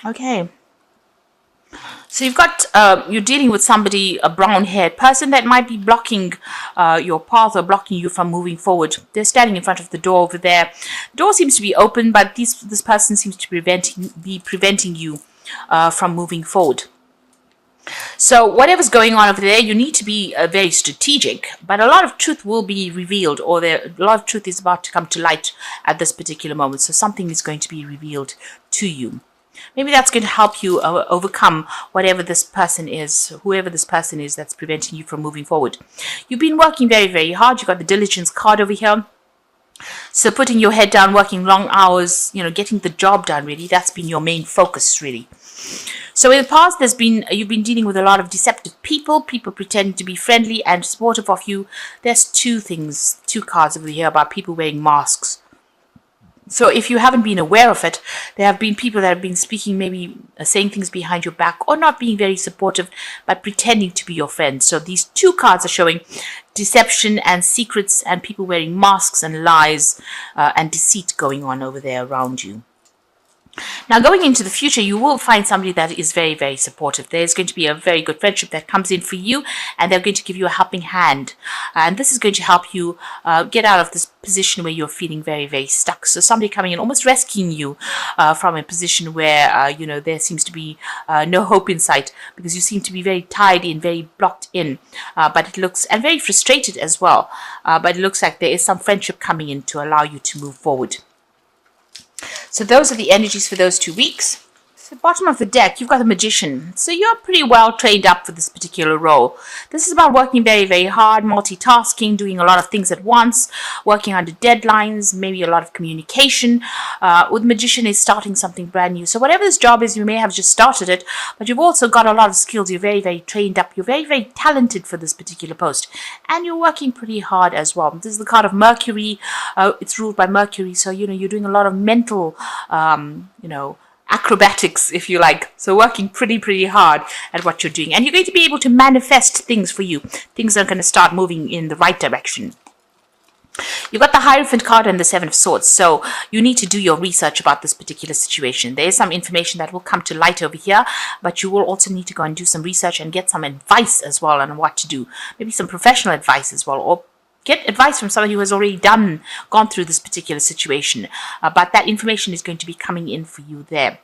Okay. So you've got, you're dealing with somebody, a brown-haired person that might be blocking your path or blocking you from moving forward. They're standing in front of the door over there. The door seems to be open, but this person seems to be preventing you from moving forward. So whatever's going on over there, you need to be very strategic, but a lot of truth will be revealed, or a lot of truth is about to come to light at this particular moment. So something is going to be revealed to you. Maybe that's going to help you overcome whatever this person is, whoever this person is that's preventing you from moving forward. You've been working very, very hard. You've got the diligence card over here. So putting your head down, working long hours, getting the job done, really, that's been your main focus, really. So in the past, you've been dealing with a lot of deceptive people pretending to be friendly and supportive of you. There's two cards over here about people wearing masks. So if you haven't been aware of it, there have been people that have been speaking, maybe saying things behind your back, or not being very supportive, but pretending to be your friend. So these two cards are showing deception and secrets and people wearing masks and lies and deceit going on over there around you. Now, going into the future, you will find somebody that is very, very supportive. There's going to be a very good friendship that comes in for you, and they're going to give you a helping hand. And this is going to help you get out of this position where you're feeling very, very stuck. So somebody coming in, almost rescuing you from a position where, there seems to be no hope in sight, because you seem to be very tied in, very blocked in. And very frustrated as well. But it looks like there is some friendship coming in to allow you to move forward. So those are the energies for those 2 weeks. So bottom of the deck, you've got the Magician. So you're pretty well trained up for this particular role. This is about working very, very hard, multitasking, doing a lot of things at once, working under deadlines, maybe a lot of communication. With Magician is starting something brand new. So whatever this job is, you may have just started it, but you've also got a lot of skills. You're very, very trained up. You're very, very talented for this particular post. And you're working pretty hard as well. This is the card of Mercury. It's ruled by Mercury. So, you're doing a lot of mental, acrobatics, if you like. So working pretty hard at what you're doing. And you're going to be able to manifest things for you. Things are going to start moving in the right direction. You've got the Hierophant card and the Seven of Swords. So you need to do your research about this particular situation. There is some information that will come to light over here, but you will also need to go and do some research and get some advice as well on what to do. Maybe some professional advice as well, or get advice from somebody who has already gone through this particular situation. But that information is going to be coming in for you there.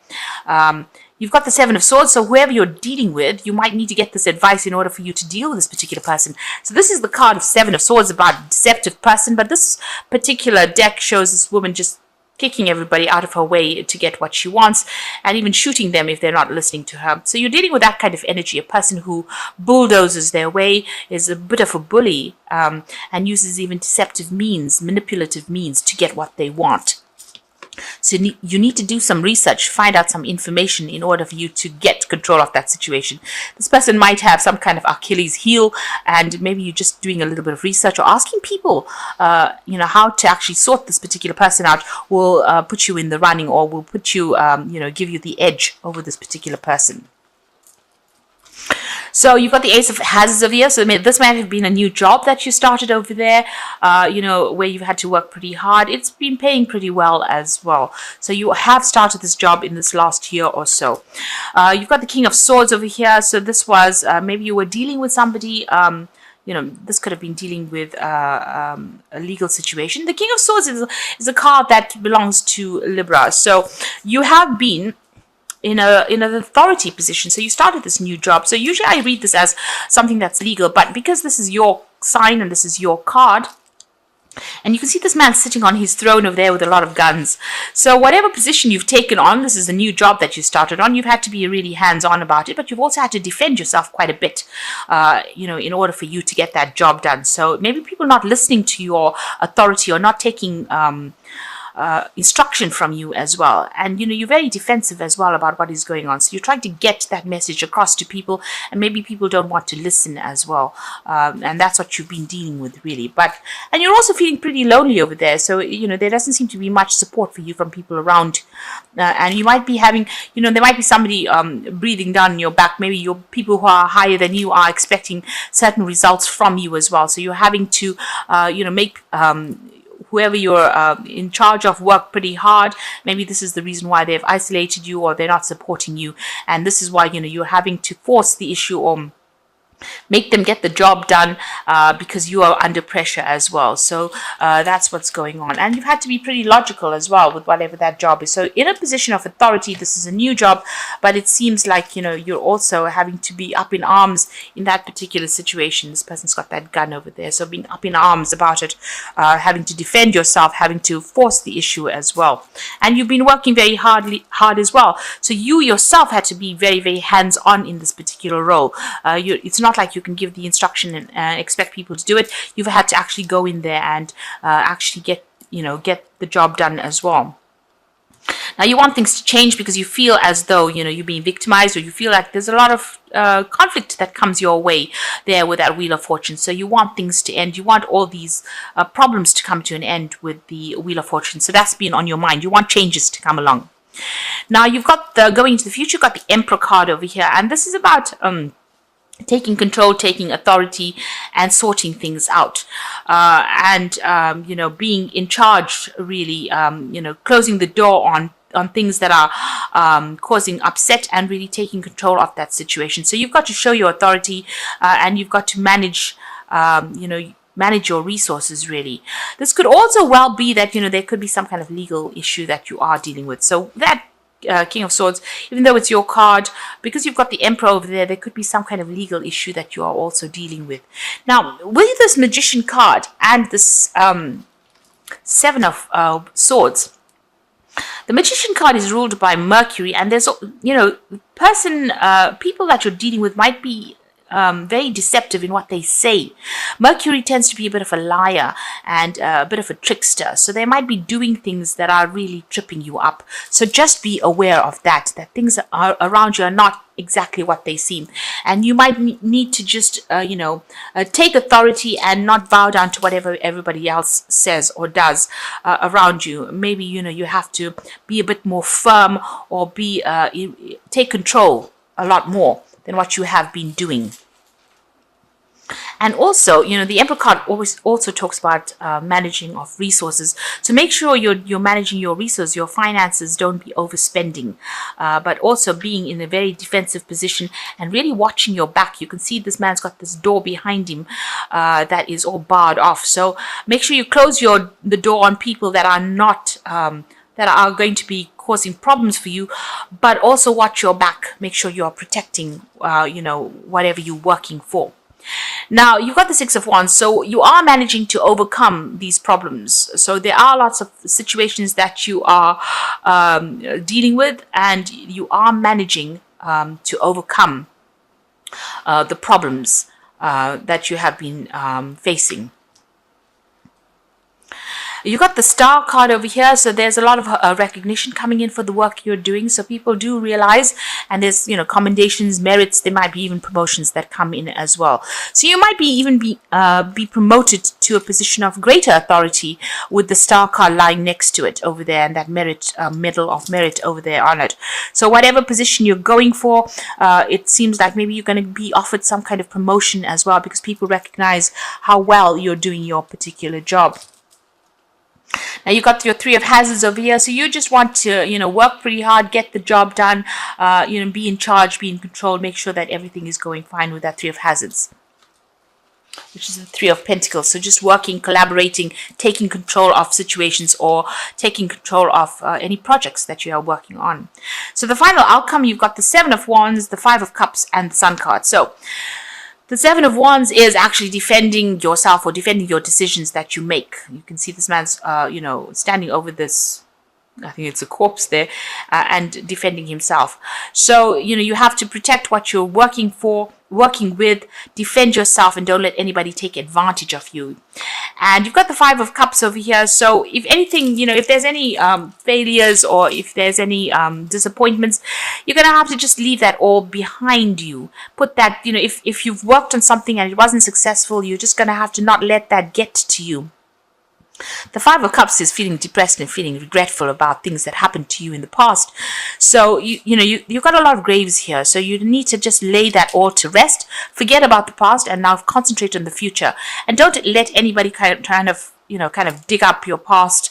You've got the Seven of Swords, so whoever you're dealing with, you might need to get this advice in order for you to deal with this particular person. So this is the card of Seven of Swords about a deceptive person, but this particular deck shows this woman just kicking everybody out of her way to get what she wants, and even shooting them if they're not listening to her. So you're dealing with that kind of energy, a person who bulldozes their way, is a bit of a bully, and uses even deceptive means, manipulative means to get what they want. So you need to do some research, find out some information in order for you to get control of that situation. This person might have some kind of Achilles heel, and maybe you're just doing a little bit of research or asking people, how to actually sort this particular person out will put you in the running, or will put you, give you the edge over this particular person. So you've got the Ace of Hazards over here. So this might have been a new job that you started over there, where you've had to work pretty hard. It's been paying pretty well as well. So you have started this job in this last year or so. You've got the King of Swords over here. So this was, maybe you were dealing with somebody, this could have been dealing with a legal situation. The King of Swords is a card that belongs to Libra. So you have been in an authority position. So you started this new job. So usually I read this as something that's legal, but because this is your sign and this is your card, and you can see this man sitting on his throne over there with a lot of guns. So whatever position you've taken on, this is a new job that you started on, you've had to be really hands-on about it, but you've also had to defend yourself quite a bit, in order for you to get that job done. So maybe people not listening to your authority or not taking instruction from you as well. And you're very defensive as well about what is going on. So you're trying to get that message across to people, and maybe people don't want to listen as well. And that's what you've been dealing with, really. And you're also feeling pretty lonely over there. So, there doesn't seem to be much support for you from people around. And you might be having, there might be somebody breathing down your back. Maybe your people who are higher than you are expecting certain results from you as well. So you're having to, make whoever you're in charge of work pretty hard. Maybe this is the reason why they've isolated you, or they're not supporting you, and this is why you're having to force the issue or make them get the job done because you are under pressure as well. So that's what's going on. And you've had to be pretty logical as well with whatever that job is. So in a position of authority, this is a new job, but it seems like, you're also having to be up in arms in that particular situation. This person's got that gun over there. So being up in arms about it, having to defend yourself, having to force the issue as well. And you've been working very hard as well. So you yourself had to be very, very hands-on in this particular role. It's not like you can give the instruction and expect people to do it. You've had to actually go in there and actually get the job done as well. Now you want things to change because you feel as though you're being victimized, or you feel like there's a lot of conflict that comes your way there with that Wheel of Fortune. So you want things to end. You want all these problems to come to an end with the Wheel of Fortune. So that's been on your mind. You want changes to come along. Now you've got going into the future. You've got the Emperor card over here, and this is about taking control, taking authority, and sorting things out, and being in charge, really, closing the door on things that are causing upset, and really taking control of that situation. So you've got to show your authority, and you've got to manage your resources, really. This could also well be that there could be some kind of legal issue that you are dealing with. So that King of Swords, even though it's your card, because you've got the Emperor over there, there could be some kind of legal issue that you are also dealing with. Now, with this Magician card and this Seven of Swords, the Magician card is ruled by Mercury, and there's people that you're dealing with might be very deceptive in what they say. Mercury tends to be a bit of a liar and a bit of a trickster. So they might be doing things that are really tripping you up. So just be aware of that things around you are not exactly what they seem. And you might need to just, take authority and not bow down to whatever everybody else says or does around you. Maybe, you have to be a bit more firm, or take control a lot more than what you have been doing. And also, the Emperor card also talks about managing of resources. So make sure you're managing your resources, your finances. Don't be overspending, but also being in a very defensive position and really watching your back. You can see this man's got this door behind him that is all barred off. So make sure you close the door on people that are not that are going to be causing problems for you, but also watch your back. Make sure you are protecting, whatever you're working for. Now, you've got the Six of Wands, so you are managing to overcome these problems. So there are lots of situations that you are dealing with, and you are managing to overcome the problems that you have been facing. You got the Star card over here, so there's a lot of recognition coming in for the work you're doing. So people do realize, and there's commendations, merits. There might be even promotions that come in as well. So you might be promoted to a position of greater authority with the Star card lying next to it over there, and that medal of merit over there on it. So whatever position you're going for, it seems like maybe you're going to be offered some kind of promotion as well, because people recognize how well you're doing your particular job. Now you got your Three of Hazards over here, so you just want to, work pretty hard, get the job done, be in charge, be in control, make sure that everything is going fine with that Three of Hazards, which is the Three of Pentacles. So just working, collaborating, taking control of situations, or taking control of any projects that you are working on. So the final outcome, you've got the Seven of Wands, the Five of Cups, and the Sun card. So the Seven of Wands is actually defending yourself, or defending your decisions that you make. You can see this man's, standing over this, I think it's a corpse there, and defending himself. So, you have to protect what you're working with, defend yourself, and don't let anybody take advantage of you. And you've got the Five of Cups over here. So if anything, if there's any failures, or if there's any disappointments, you're going to have to just leave that all behind you. Put that, if you've worked on something and it wasn't successful, you're just going to have to not let that get to you. The Five of Cups is feeling depressed and feeling regretful about things that happened to you in the past. So, you've got a lot of graves here. So you need to just lay that all to rest. Forget about the past and now concentrate on the future. And don't let anybody kind of kind of dig up your past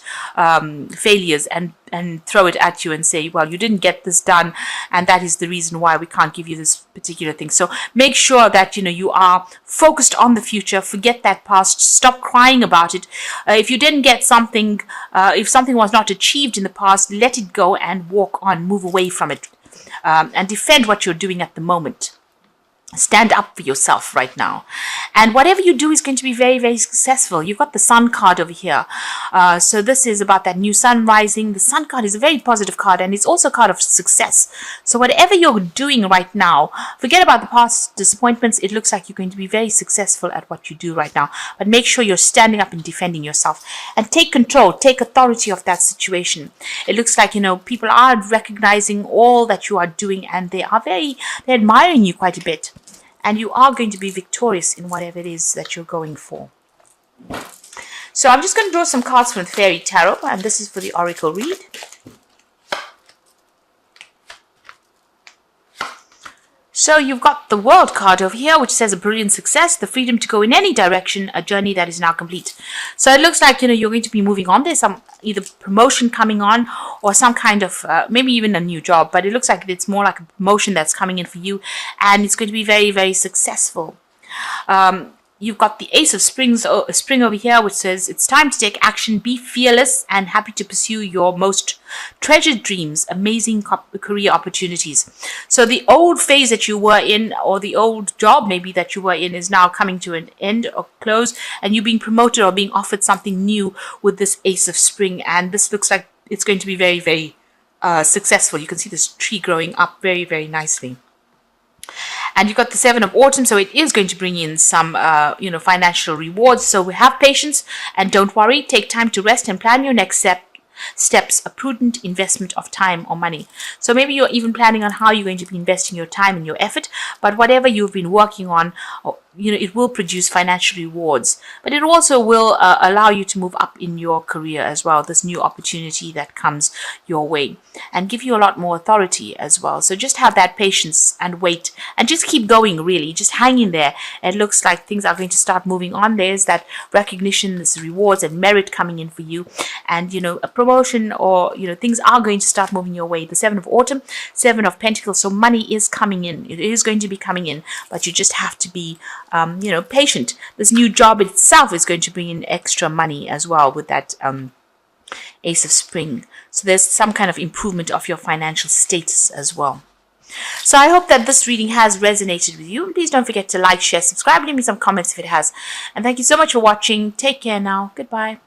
failures and throw it at you and say, well, you didn't get this done, and that is the reason why we can't give you this particular thing. So make sure that you are focused on the future. Forget that past. Stop crying about it. If you didn't get something, if something was not achieved in the past, let it go and walk on, move away from it, and defend what you're doing at the moment. Stand up for yourself right now, and whatever you do is going to be very, very successful. You've got the Sun card over here, so this is about that new sun rising. The Sun card is a very positive card, and it's also a card of success. So whatever you're doing right now, forget about the past disappointments. It looks like you're going to be very successful at what you do right now, but make sure you're standing up and defending yourself, and take control, take authority of that situation. It looks like people are recognizing all that you are doing, and they're admiring you quite a bit. And you are going to be victorious in whatever it is that you're going for. So I'm just going to draw some cards from the Fairy Tarot, and this is for the Oracle read. So you've got the World card over here, which says a brilliant success, the freedom to go in any direction, a journey that is now complete. So it looks like, you're going to be moving on. There's some either promotion coming on or some kind of, maybe even a new job, but it looks like it's more like a promotion that's coming in for you, and it's going to be very, very successful. You've got the Ace of Spring over here, which says it's time to take action, be fearless, and happy to pursue your most treasured dreams, amazing career opportunities. So the old phase that you were in, or the old job maybe that you were in, is now coming to an end or close, and you being promoted or being offered something new with this Ace of Spring. And this looks like it's going to be very, very successful. You can see this tree growing up very, very nicely. And you've got the Seven of Autumn, so it is going to bring in some, financial rewards. So have patience and don't worry. Take time to rest and plan your next steps, a prudent investment of time or money. So maybe you're even planning on how you're going to be investing your time and your effort, but whatever you've been working on, it will produce financial rewards, but it also will allow you to move up in your career as well, this new opportunity that comes your way, and give you a lot more authority as well. So just have that patience and wait, and just keep going, really. Just hang in there. It looks like things are going to start moving on. There's that recognition, this rewards and merit coming in for you, and a promotion, or things are going to start moving your way. The Seven of Autumn, Seven of Pentacles, so money is coming in. It is going to be coming in, but you just have to be patient. This new job itself is going to bring in extra money as well with that Ace of Spring. So there's some kind of improvement of your financial status as well. So I hope that this reading has resonated with you. And please don't forget to like, share, subscribe, leave me some comments if it has. And thank you so much for watching. Take care now. Goodbye.